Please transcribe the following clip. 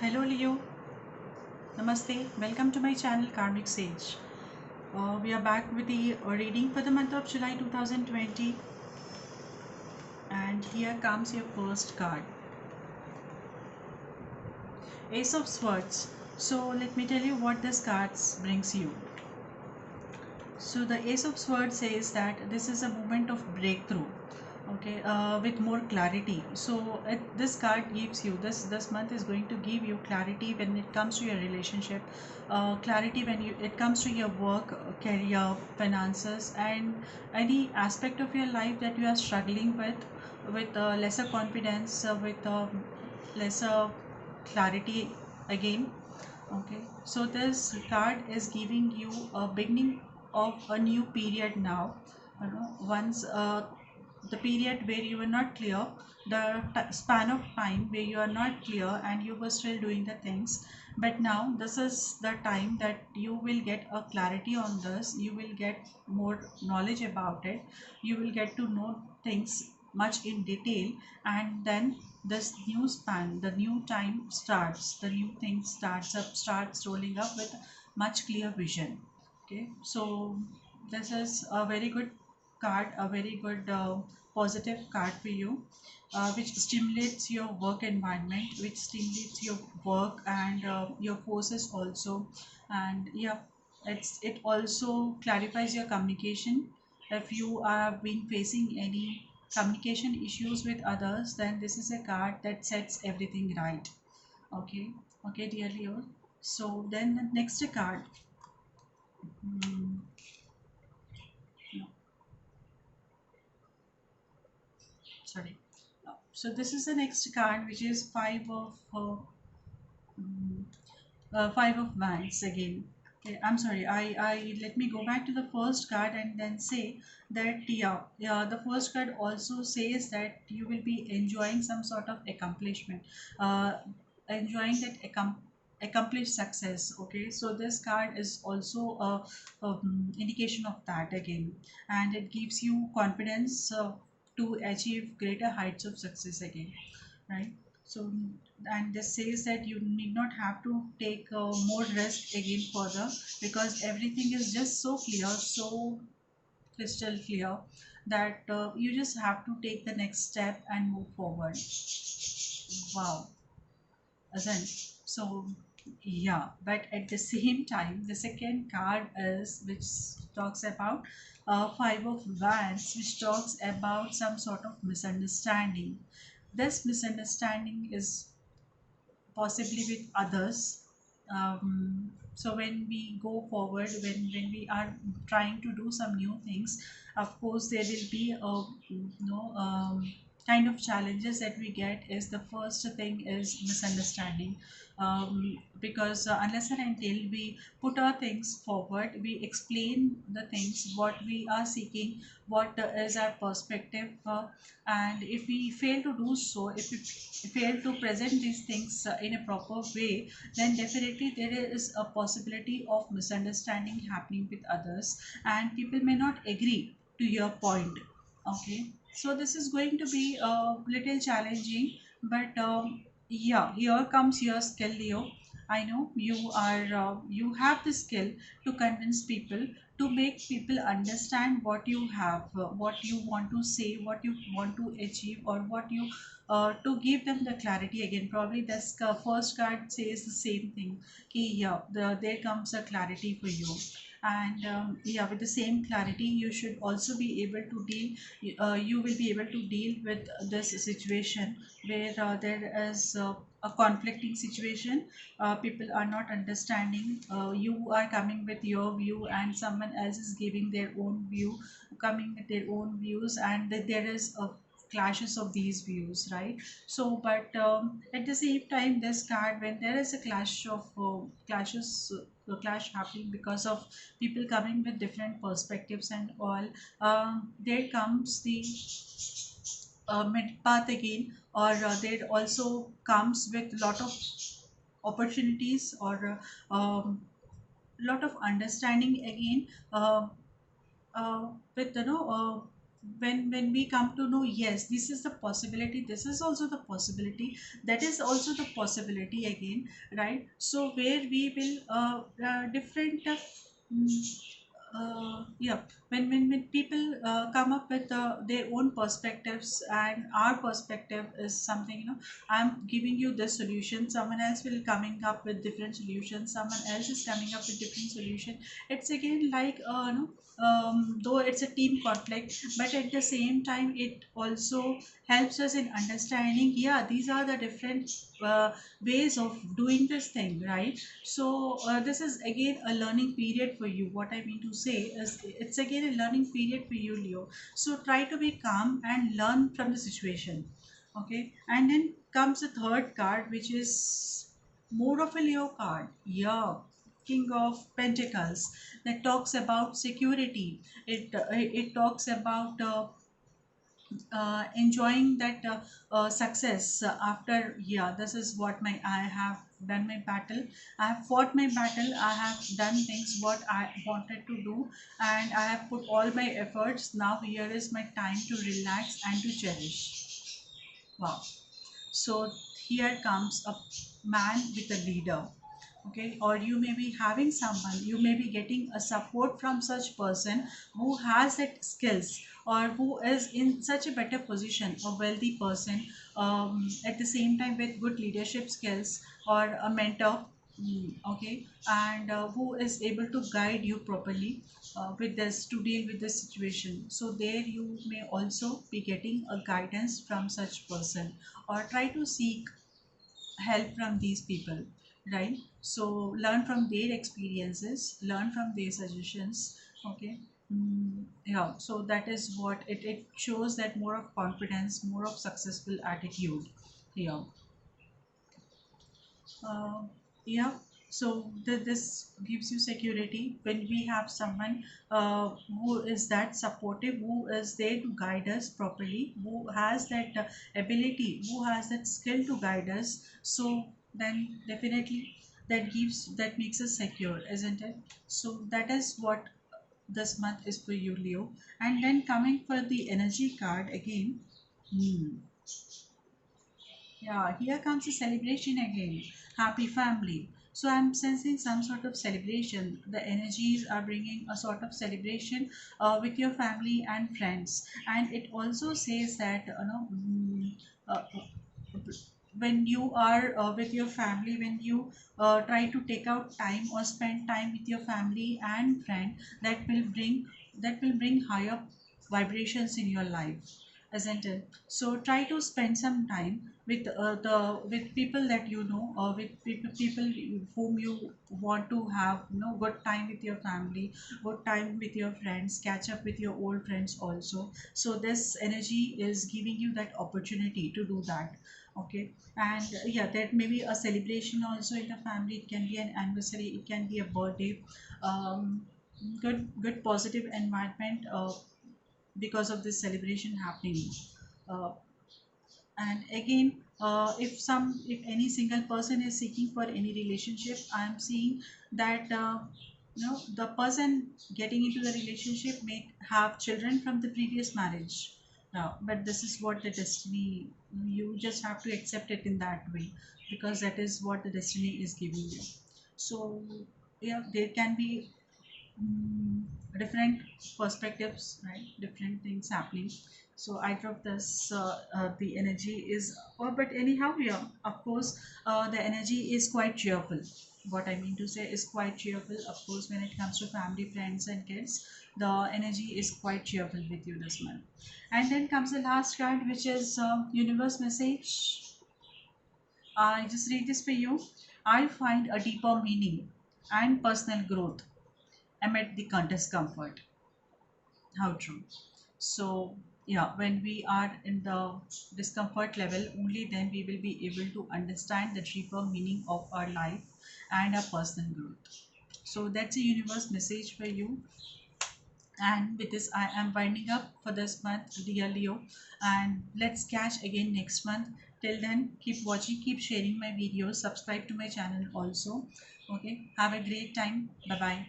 Hello Leo, Namaste, welcome to my channel Karmic Sage. We are back with the reading for the month of July 2020, and here comes your first card, Ace of Swords. So let me tell you what this card brings you. So the Ace of Swords says that this is a moment of breakthrough, okay, with more clarity. So this card gives you this month is going to give you clarity when it comes to your relationship, clarity when it comes to your work, career, finances, and any aspect of your life that you are struggling with lesser confidence, with lesser clarity again. Okay, so this card is giving you a beginning of a new period now. Once the period where you were not clear, the span of time where you are not clear and you were still doing the things, but now this is the time that you will get a clarity on this. You will get more knowledge about it. You will get to know things much in detail, and then this new span, the new time starts, the new thing starts rolling up with much clear vision. Okay, so this is a very good card, a very good positive card for you, which stimulates your work environment, which stimulates your work and your forces also. And yeah, it also clarifies your communication. If you have been facing any communication issues with others, then this is a card that sets everything right. Okay, okay, dear Leo. So then the next card. Hmm, no, sorry. So this is the next card, which is mm, five of wands again. Okay, I'm sorry. I let me go back to the first card and then say that yeah. The first card also says that you will be enjoying some sort of accomplishment, uh, enjoying that accomplished success. Okay, so this card is also a indication of that again, and it gives you confidence to achieve greater heights of success again, right? So, and this says that you need not have to take more risk again further, because everything is just so clear, so crystal clear, that you just have to take the next step and move forward. Wow, isn't? So yeah, but at the same time the second card is which talks about five of wands, which talks about some sort of misunderstanding. This misunderstanding is possibly with others. So when we go forward, when we are trying to do some new things, of course there will be a kind of challenges that we get. Is the first thing is misunderstanding, because unless and until we put our things forward, we explain the things what we are seeking, what is our perspective, and if we fail to do so, if we fail to present these things in a proper way, then definitely there is a possibility of misunderstanding happening with others, and people may not agree to your point. Okay, so this is going to be a little challenging, but yeah, here comes your skill, Leo. I know you are you have the skill to convince people, to make people understand what you have, what you want to say, what you want to achieve, or what you to give them the clarity again. Probably this first card says the same thing. Ki, yeah, there comes a clarity for you, and yeah, with the same clarity, you should also be able to deal. You will be able to deal with this situation where there is a conflicting situation. People are not understanding. You are coming with your view, and someone else is giving their own view, coming with their own views, and there is a clashes of these views, right? So but at the same time, this card, when there is a clash of clash happening because of people coming with different perspectives and all, there comes the mid path again, or there also comes with lot of opportunities, or lot of understanding again, with when we come to know, yes, this is the possibility, this is also the possibility, that is also the possibility again, right? So where we will different yeah, when people come up with their own perspectives, and our perspective is something, I'm giving you this solution, someone else will coming up with different solutions, someone else is coming up with different solution. It's again like no, though it's a team conflict, but at the same time it also helps us in understanding, yeah, these are the different ways of doing this thing, right? So this is again a learning period for you. What I mean to say is, it's again a learning period for you, Leo. So try to be calm and learn from the situation. Okay, and then comes the third card, which is more of a Leo card. Yeah, King of Pentacles, that talks about security. It talks about enjoying that success after, yeah, this is what my I have done my battle, I have fought my battle, I have done things what I wanted to do, and I have put all my efforts. Now here is my time to relax and to cherish. Wow. So here comes a man with a leader. Okay, or you may be having someone, you may be getting a support from such person who has that skills, or who is in such a better position, a wealthy person, at the same time with good leadership skills, or a mentor. Okay, and who is able to guide you properly with this, to deal with this situation. So there you may also be getting a guidance from such person, or try to seek help from these people, right? So learn from their experiences, learn from their suggestions. Okay. Yeah, so that is what it shows, that more of confidence, more of successful attitude here. uh, yeah, so this gives you security when we have someone who is that supportive, who is there to guide us properly, who has that ability, who has that skill to guide us. So then definitely that makes us secure, isn't it? So that is what this month is for you, Leo. And then coming for the energy card again. Hmm. Yeah, here comes a celebration again. Happy family. So I'm sensing some sort of celebration. The energies are bringing a sort of celebration with your family and friends. And it also says that, uh, when you are with your family, when you try to take out time or spend time with your family and friend, that will bring, that will bring higher vibrations in your life, isn't it? So try to spend some time with the with people that you know, or with people whom you want to have, good time with your family, good time with your friends, catch up with your old friends also. So this energy is giving you that opportunity to do that. Okay. And yeah, there may be a celebration also in the family. It can be an anniversary, it can be a birthday. Good positive environment because of this celebration happening. uh, and again, if any single person is seeking for any relationship, I am seeing that the person getting into the relationship may have children from the previous marriage. But this is what the destiny, you just have to accept it in that way, because that is what the destiny is giving you. So yeah, there can be mm, different perspectives, right? Different things happening. So I drop this. The energy is, but anyhow, yeah, of course, the energy is quite cheerful. What I mean to say is quite cheerful. Of course, when it comes to family, friends, and kids, the energy is quite cheerful with you this month. And then comes the last card, which is universe message. I just read this for you. I find a deeper meaning and personal growth amid the discomfort. How true. So, yeah, when we are in the discomfort level, only then we will be able to understand the deeper meaning of our life and our personal growth. So, that's a universe message for you. And with this, I am winding up for this month, dear Leo. And let's catch again next month. Till then, keep watching, keep sharing my videos, subscribe to my channel also. Okay, have a great time. Bye bye.